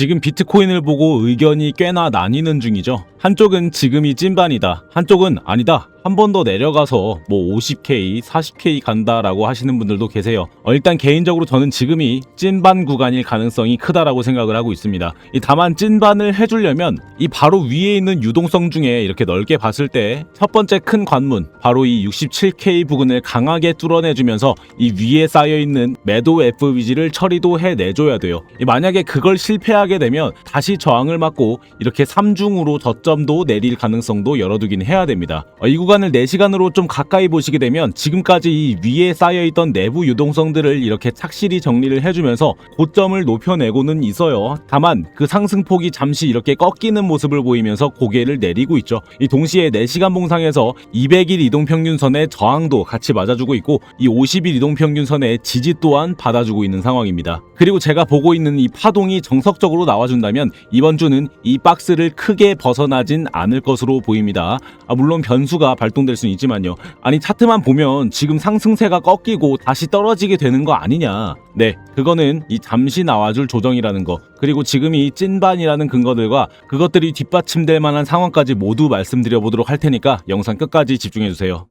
지금 비트코인을 보고 의견이 꽤나 나뉘는 중이죠. 한쪽은 지금이 찐반이다, 한쪽은 아니다, 한 번 더 내려가서 뭐 50K, 40K 간다라고 하시는 분들도 계세요. 일단 개인적으로 저는 지금이 찐반 구간일 가능성이 크다라고 생각을 하고 있습니다. 다만 찐반을 해주려면 이 바로 위에 있는 유동성 중에 이렇게 넓게 봤을 때 첫 번째 큰 관문, 바로 이 67K 부근을 강하게 뚫어내주면서 이 위에 쌓여있는 매도 FVG를 처리도 해내줘야 돼요. 만약에 그걸 실패하게 되면 다시 저항을 맞고 이렇게 3중으로 저점도 내릴 가능성도 열어두긴 해야 됩니다. 이 구간을 4시간으로 좀 가까이 보시게 되면 지금까지 이 위에 쌓여있던 내부 유동성들을 이렇게 착실히 정리를 해주면서 고점을 높여내고는 있어요. 다만 그 상승폭이 잠시 이렇게 꺾이는 모습을 보이면서 고개를 내리고 있죠. 이 동시에 4시간 봉상에서 200일 이동평균선의 저항도 같이 맞아주고 있고 이 50일 이동평균선의 지지 또한 받아주고 있는 상황입니다. 그리고 제가 보고 있는 이 파동이 정석적으로 나와준다면 이번 주는 이 박스를 크게 벗어나진 않을 것으로 보입니다. 물론 변수가 발동될 수는 있지만요. 아니 차트만 보면 지금 상승세가 꺾이고 다시 떨어지게 되는 거 아니냐. 네, 그거는 이 잠시 나와줄 조정이라는 거, 그리고 지금이 찐반이라는 근거들과 그것들이 뒷받침될 만한 상황까지 모두 말씀드려 보도록 할 테니까 영상 끝까지 집중해주세요.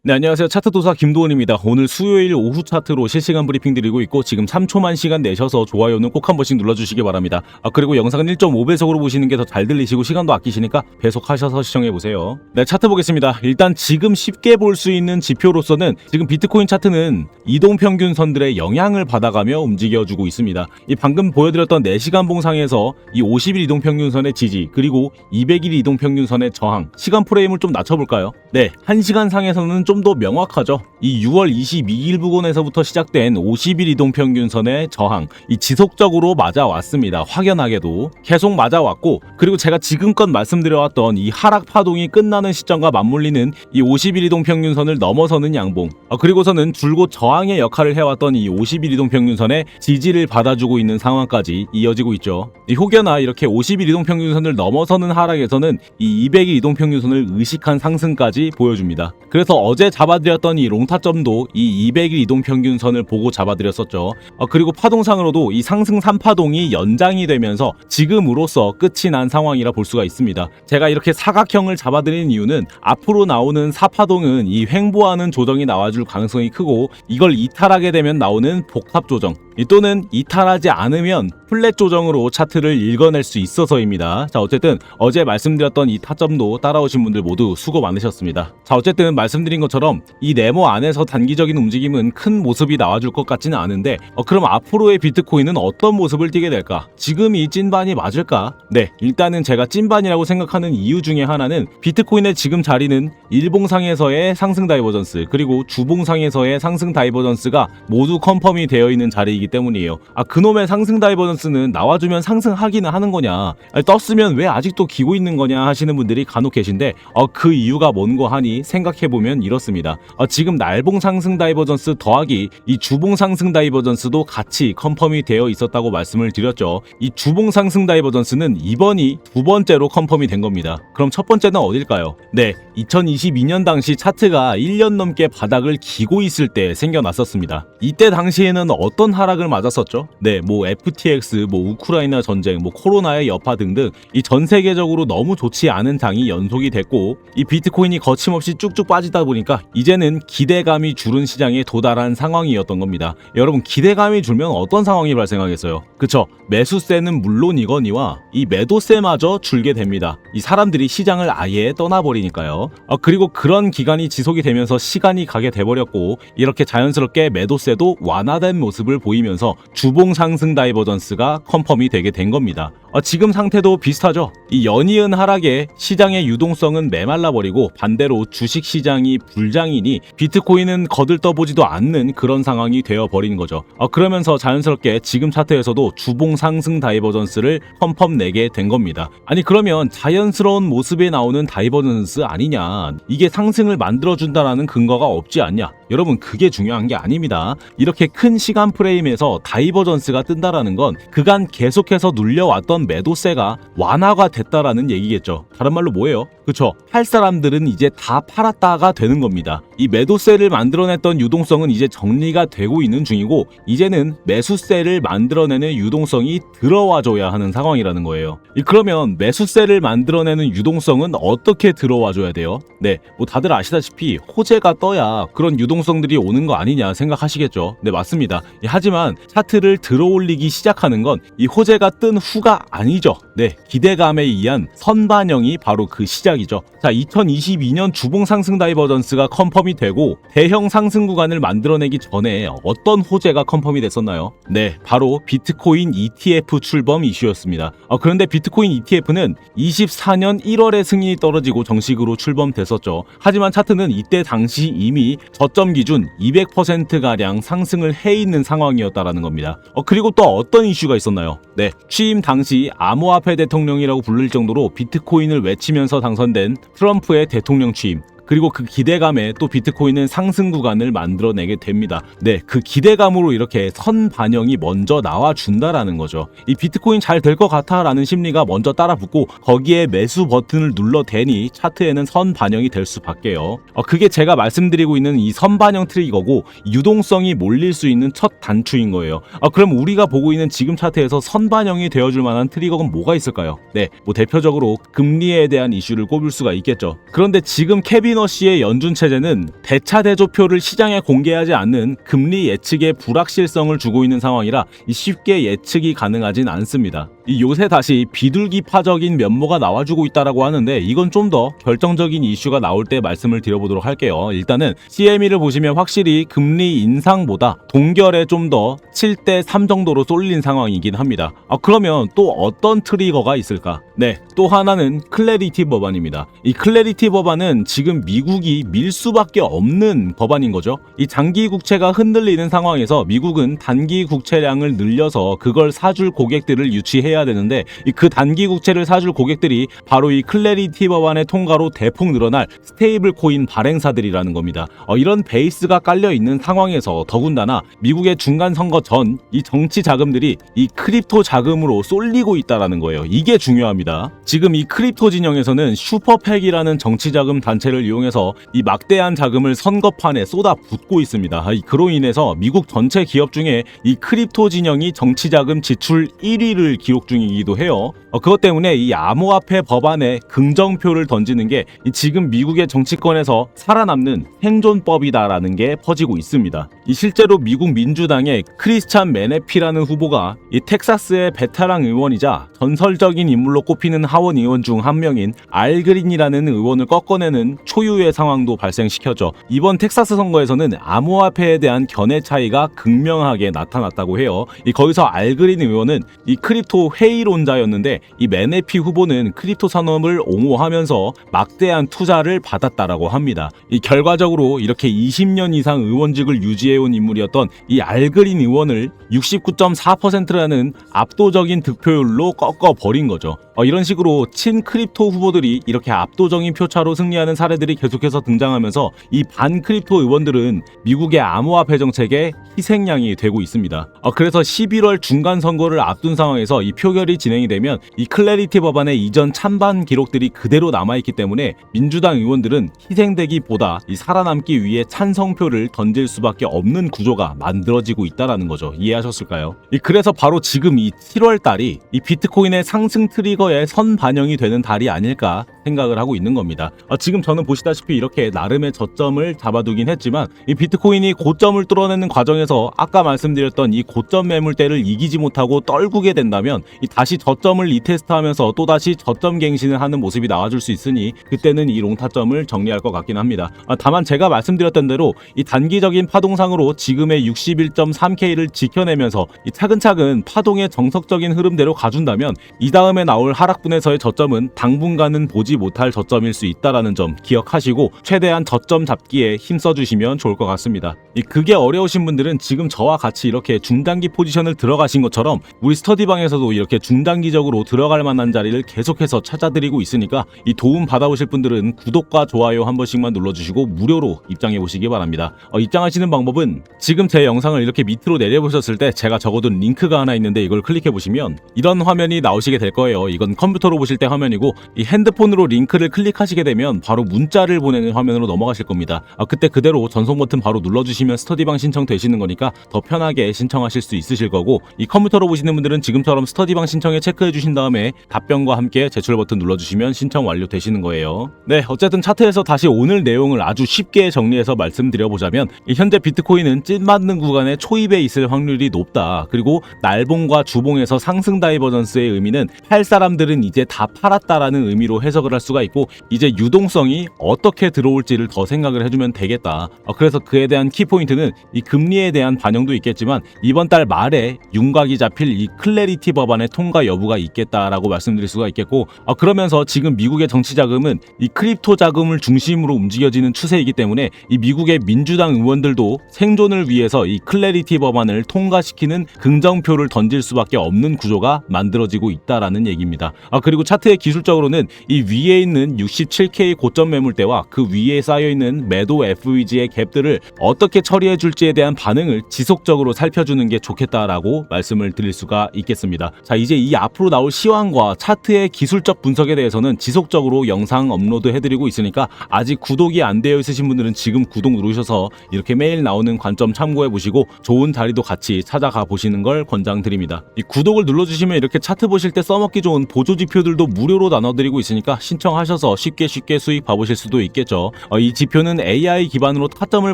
네, 안녕하세요. 차트도사 김도훈입니다. 오늘 수요일 오후 차트로 실시간 브리핑 드리고 있고 지금 3초만 시간 내셔서 좋아요는 꼭 한 번씩 눌러주시기 바랍니다. 그리고 영상은 1.5배속으로 보시는 게 더 잘 들리시고 시간도 아끼시니까 배속하셔서 시청해보세요. 네, 차트 보겠습니다. 일단 지금 쉽게 볼 수 있는 지표로서는 지금 비트코인 차트는 이동평균선들의 영향을 받아가며 움직여주고 있습니다. 이 방금 보여드렸던 4시간 봉상에서 이 50일 이동평균선의 지지, 그리고 200일 이동평균선의 저항, 시간 프레임을 좀 낮춰볼까요? 네, 1시간 상에서는 좀 더 명확하죠. 이 6월 22일 부근에서부터 시작된 50일 이동평균선의 저항, 이 지속적으로 맞아왔습니다. 확연하게도 계속 맞아왔고, 그리고 제가 지금껏 말씀드려왔던 이 하락 파동이 끝나는 시점과 맞물리는 이 50일 이동평균선을 넘어서는 양봉, 그리고서는 줄곧 저항의 역할을 해왔던 이 50일 이동평균선의 지지를 받아주고 있는 상황까지 이어지고 있죠. 혹여나 이렇게 50일 이동평균선을 넘어서는 하락에서는 이 200일 이동평균선을 의식한 상승까지 보여줍니다. 그래서 어제 잡아드렸던 이 롱타점도 이 200일 이동평균선을 보고 잡아드렸었죠. 그리고 파동상으로도 이 상승 3파동이 연장이 되면서 지금으로서 끝이 난 상황이라 볼 수가 있습니다. 제가 이렇게 사각형을 잡아드리는 이유는 앞으로 나오는 4파동은 이 횡보하는 조정이 나와줄 가능성이 크고, 이걸 이탈하게 되면 나오는 복합 조정, 또는 이탈하지 않으면 플랫 조정으로 차트를 읽어낼 수 있어서입니다. 자, 어쨌든 어제 말씀드렸던 이 타점도 따라오신 분들 모두 수고 많으셨습니다. 자, 어쨌든 말씀드린 것처럼 이 네모 안에서 단기적인 움직임은 큰 모습이 나와줄 것 같지는 않은데 그럼 앞으로의 비트코인은 어떤 모습을 띠게 될까? 지금 이 찐반이 맞을까? 네, 일단은 제가 찐반이라고 생각하는 이유 중에 하나는 비트코인의 지금 자리는 일봉상에서의 상승 다이버전스, 그리고 주봉상에서의 상승 다이버전스가 모두 컨펌이 되어 있는 자리이기 때문이에요. 그놈의 상승 다이버전스는 나와주면 상승하기는 하는 거냐, 떴으면 왜 아직도 기고 있는 거냐 하시는 분들이 간혹 계신데 그 이유가 뭔고 하니 생각해보면 이렇습니다. 지금 날봉 상승 다이버전스 더하기 이 주봉 상승 다이버전스도 같이 컨펌이 되어 있었다고 말씀을 드렸죠. 이 주봉 상승 다이버전스는 이번이 두 번째로 컨펌이 된 겁니다. 그럼 첫 번째는 어딜까요? 네, 2022년 당시 차트가 1년 넘게 바닥을 기고 있을 때 생겨났었습니다. 이때 당시에는 어떤 하락을 맞았었죠? 네, 뭐 FTX, 뭐 우크라이나 전쟁, 뭐 코로나의 여파 등등 이 전 세계적으로 너무 좋지 않은 장이 연속이 됐고, 이 비트코인이 거침없이 쭉쭉 빠지다 보니까 이제는 기대감이 줄은 시장에 도달한 상황이었던 겁니다. 여러분, 기대감이 줄면 어떤 상황이 발생하겠어요? 그쵸? 매수세는 물론이거니와 이 매도세마저 줄게 됩니다. 이 사람들이 시장을 아예 떠나버리니까요. 그리고 그런 기간이 지속이 되면서 시간이 가게 돼버렸고, 이렇게 자연스럽게 매도세도 완화된 모습을 보이면서 주봉 상승 다이버전스가 컨펌이 되게 된 겁니다. 지금 상태도 비슷하죠. 이 연이은 하락에 시장의 유동성은 메말라버리고 반대로 주식시장이 불장이니 비트코인은 거들떠보지도 않는 그런 상황이 되어버린 거죠. 그러면서 자연스럽게 지금 차트에서도 주봉 상승 다이버전스를 컨펌 내게 된 겁니다. 아니 그러면 자연스러운 모습에 나오는 다이버전스 아니냐, 이게 상승을 만들어준다라는 근거가 없지 않냐? 여러분 그게 중요한 게 아닙니다. 이렇게 큰 시간 프레임에서 다이버전스가 뜬다라는 건 그간 계속해서 눌려왔던 매도세가 완화가 됐다라는 얘기겠죠. 다른 말로 뭐예요? 그쵸? 팔 사람들은 이제 다 팔았다가 되는 겁니다. 이 매도세를 만들어냈던 유동성은 이제 정리가 되고 있는 중이고 이제는 매수세를 만들어내는 유동성이 들어와줘야 하는 상황이라는 거예요. 그러면 매수세를 만들어내는 유동성은 어떻게 들어와줘야 돼요? 네, 뭐 다들 아시다시피 호재가 떠야 그런 유동성들이 오는 거 아니냐 생각하시겠죠. 네, 맞습니다. 하지만 차트를 들어올리기 시작하는 건 이 호재가 뜬 후가 아니죠. 네, 기대감에 의한 선반영이 바로 그 시작이죠. 자, 2022년 주봉 상승 다이버전스가 컨펌이 되고 대형 상승 구간을 만들어내기 전에 어떤 호재가 컨펌이 됐었나요? 네, 바로 비트코인 ETF 출범 이슈였습니다. 그런데 비트코인 ETF는 24년 1월에 승인이 떨어지고 정식으로 출범됐었죠. 하지만 차트는 이때 당시 이미 저점 기준 200%가량 상승을 해 있는 상황이었다라는 겁니다. 그리고 또 어떤 이슈가 있었나요? 네, 취임 당시 암호화폐 대통령이라고 불릴 정도로 비트코인을 외치면서 당선된 트럼프의 대통령 취임, 그리고 그 기대감에 또 비트코인은 상승 구간을 만들어내게 됩니다. 네, 그 기대감으로 이렇게 선 반영이 먼저 나와준다라는 거죠. 이 비트코인 잘 될 것 같아 라는 심리가 먼저 따라붙고 거기에 매수 버튼을 눌러대니 차트에는 선 반영이 될 수밖에요. 그게 제가 말씀드리고 있는 이 선 반영 트리거고 유동성이 몰릴 수 있는 첫 단추인 거예요. 그럼 우리가 보고 있는 지금 차트에서 선 반영이 되어줄 만한 트리거가 뭐가 있을까요? 네, 뭐 대표적으로 금리에 대한 이슈를 꼽을 수가 있겠죠. 그런데 지금 케빈 씨의 연준 체제는 대차대조표를 시장에 공개하지 않는 금리 예측의 불확실성을 주고 있는 상황이라 쉽게 예측이 가능하진 않습니다. 요새 다시 비둘기파적인 면모가 나와주고 있다라고 하는데 이건 좀 더 결정적인 이슈가 나올 때 말씀을 드려보도록 할게요. 일단은 CME를 보시면 확실히 금리 인상보다 동결에 좀 더 7대3 정도로 쏠린 상황이긴 합니다. 그러면 또 어떤 트리거가 있을까? 네, 또 하나는 클래리티 법안입니다. 이 클래리티 법안은 지금 미국이 밀 수밖에 없는 법안인 거죠. 이 장기 국채가 흔들리는 상황에서 미국은 단기 국채량을 늘려서 그걸 사줄 고객들을 유치해야 되는데 그 단기 국채를 사줄 고객들이 바로 이 클래리티 법안의 통과로 대폭 늘어날 스테이블 코인 발행사들이라는 겁니다. 이런 베이스가 깔려 있는 상황에서 더군다나 미국의 중간 선거 전 이 정치 자금들이 이 크립토 자금으로 쏠리고 있다라는 거예요. 이게 중요합니다. 지금 이 크립토 진영에서는 슈퍼팩이라는 정치 자금 단체를 이용해서 이 막대한 자금을 선거판에 쏟아붓고 있습니다. 그로 인해서 미국 전체 기업 중에 이 크립토 진영이 정치 자금 지출 1위를 기록 중이기도 해요. 그것 때문에 이 암호화폐 법안에 긍정표를 던지는 게 지금 미국의 정치권에서 살아남는 생존법이다라는 게 퍼지고 있습니다. 실제로 미국 민주당의 크리스찬 메네피라는 후보가 이 텍사스의 베테랑 의원이자 전설적인 인물로 꼽히는 하원 의원 중 한 명인 알 그린이라는 의원을 꺾어내는 초유의 상황도 발생시켰죠. 이번 텍사스 선거에서는 암호화폐에 대한 견해 차이가 극명하게 나타났다고 해요. 거기서 알 그린 의원은 이 크립토 회의론자였는데 이 메네피 후보는 크립토 산업을 옹호하면서 막대한 투자를 받았다라고 합니다. 결과적으로 이렇게 20년 이상 의원직을 유지해온 인물이었던 이 알 그린 의원을 69.4%라는 압도적인 득표율로 꺾어버린 거죠. 이런 식으로 친 크립토 후보들이 이렇게 압도적인 표차로 승리하는 사례들이 계속해서 등장하면서 이 반 크립토 의원들은 미국의 암호화폐 정책의 희생양이 되고 있습니다. 그래서 11월 중간 선거를 앞둔 상황에서 이 표결이 진행이 되면 이 클래리티 법안의 이전 찬반 기록들이 그대로 남아있기 때문에 민주당 의원들은 희생되기보다 이 살아남기 위해 찬성표를 던질 수밖에 없는 구조가 만들어지고 있다는 거죠. 이해하셨을까요? 그래서 바로 지금 이 7월 달이 이 비트코인의 상승 트리거에 선 반영이 되는 달이 아닐까 생각을 하고 있는 겁니다. 지금 저는 보시다시피 이렇게 나름의 저점을 잡아두긴 했지만 이 비트코인이 고점을 뚫어내는 과정에서 아까 말씀드렸던 이 고점 매물대를 이기지 못하고 떨구게 된다면 다시 저점을 리테스트하면서 또다시 저점 갱신을 하는 모습이 나와줄 수 있으니 그때는 이 롱타점을 정리할 것 같긴 합니다. 다만 제가 말씀드렸던 대로 이 단기적인 파동상으로 지금의 61.3K를 지켜내면서 이 차근차근 파동의 정석적인 흐름대로 가준다면 이 다음에 나올 하락분에서의 저점은 당분간은 보지 못할 저점일 수 있다라는 점 기억하시고 최대한 저점 잡기에 힘써주시면 좋을 것 같습니다. 그게 어려우신 분들은 지금 저와 같이 이렇게 중단기 포지션을 들어가신 것처럼 우리 스터디방에서도 이렇게 중단기적으로 들어갈 만한 자리를 계속해서 찾아드리고 있으니까 이 도움 받아보실 분들은 구독과 좋아요 한 번씩만 눌러주시고 무료로 입장해 보시기 바랍니다. 입장하시는 방법은 지금 제 영상을 이렇게 밑으로 내려보셨을 때 제가 적어둔 링크가 하나 있는데 이걸 클릭해 보시면 이런 화면이 나오시게 될 거예요. 이건 컴퓨터로 보실 때 화면이고 이 핸드폰으로 링크를 클릭하시게 되면 바로 문자를 보내는 화면으로 넘어가실 겁니다. 그때 그대로 전송 버튼 바로 눌러주시면 스터디방 신청 되시는 거니까 더 편하게 신청하실 수 있으실 거고, 이 컴퓨터로 보시는 분들은 지금처럼 스터디방 신청에 체크해 주신 다음에 답변과 함께 제출 버튼 눌러주시면 신청 완료되시는 거예요. 네, 어쨌든 차트에서 다시 오늘 내용을 아주 쉽게 정리해서 말씀드려보자면 현재 비트코인은 찐맞는 구간에 초입에 있을 확률이 높다. 그리고 날봉과 주봉에서 상승 다이버전스의 의미는 팔 사람들은 이제 다 팔았다라는 의미로 해석을 할 수가 있고, 이제 유동성이 어떻게 들어올지를 더 생각을 해주면 되겠다. 그래서 그에 대한 키포인트는 이 금리에 대한 반영도 있겠지만 이번 달 말에 윤곽이 잡힐 이 클래리티 법안의 통과 여부가 있겠다라고 말씀드릴 수가 있겠고, 그러면서 지금 미국의 정치 자금은 이 크립토 자금을 중심으로 움직여지는 추세이기 때문에 이 미국의 민주당 의원들도 생존을 위해서 이 클래리티 법안을 통과시키는 긍정표를 던질 수밖에 없는 구조가 만들어지고 있다라는 얘기입니다. 그리고 차트의 기술적으로는 이 위에 있는 67K 고점 매물대와 그 위에 쌓여있는 매도 FVG의 갭들을 어떻게 처리해 줄지에 대한 반응을 지속적으로 살펴주는 게 좋겠다라고 말씀을 드릴 수가 있겠습니다. 자, 이제 이 앞으로 나올 시황과 차트의 기술적 분석에 대해서는 지속적으로 영상 업로드 해드리고 있으니까 아직 구독이 안 되어 있으신 분들은 지금 구독 누르셔서 이렇게 매일 나오는 관점 참고해 보시고 좋은 자리도 같이 찾아가 보시는 걸 권장드립니다. 이 구독을 눌러주시면 이렇게 차트 보실 때 써먹기 좋은 보조 지표들도 무료로 나눠드리고 있으니까 신청하셔서 쉽게 수익 봐보실 수도 있겠죠. 이 지표는 AI 기반으로 타점을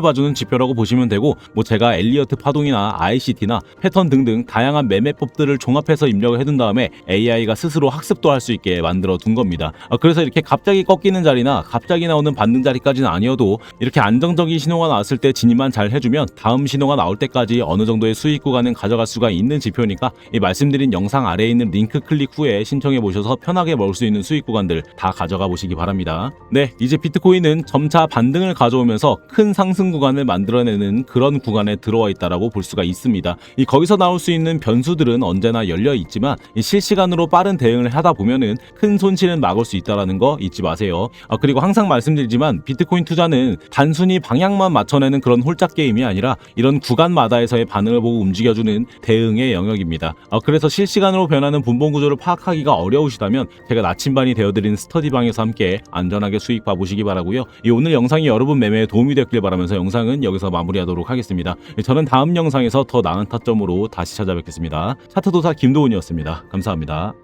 봐주는 지표라고 보시면 되고, 제가 엘리어트 파동이나 ICT나 패턴 등등 다양한 매매법들을 종합해서 입력을 해둔 다음에 AI가 스스로 학습도 할 수 있게 만들어 둔 겁니다. 그래서 이렇게 갑자기 꺾이는 자리나 갑자기 나오는 반등 자리까지는 아니어도 이렇게 안정적인 신호가 나왔을 때 진입만 잘 해주면 다음 신호가 나올 때까지 어느 정도의 수익 구간은 가져갈 수가 있는 지표니까 이 말씀드린 영상 아래에 있는 링크 클릭 후에 신청해 보셔서 편하게 먹을 수 있는 수익 구간들 다 가져가 보시기 바랍니다. 네, 이제 비트코인은 점차 반등을 가져오면서 큰 상승 구간을 만들어내는 그런 구간에 들어와 있다라고 볼 수가 있습니다. 거기서 나올 수 있는 변수들은 언제나 열려 있지만 실시간으로 빠른 대응을 하다 보면은 큰 손실은 막을 수 있다라는 거 잊지 마세요. 그리고 항상 말씀드리지만 비트코인 투자는 단순히 방향만 맞춰내는 그런 홀짝 게임이 아니라 이런 구간마다에서의 반응을 보고 움직여주는 대응의 영역입니다. 그래서 실시간으로 변하는 분봉 구조를 파악하기가 어려우시다면 제가 나침반이 되어드린 스터디방에서 함께 안전하게 수익 봐보시기 바라고요. 오늘 영상이 여러분 매매에 도움이 됐길 바라면서 영상은 여기서 마무리하도록 하겠습니다. 저는 다음 영상에서 더 나은 타점으로 다시 찾아뵙겠습니다. 차트도사 김도훈이었습니다. 감사합니다.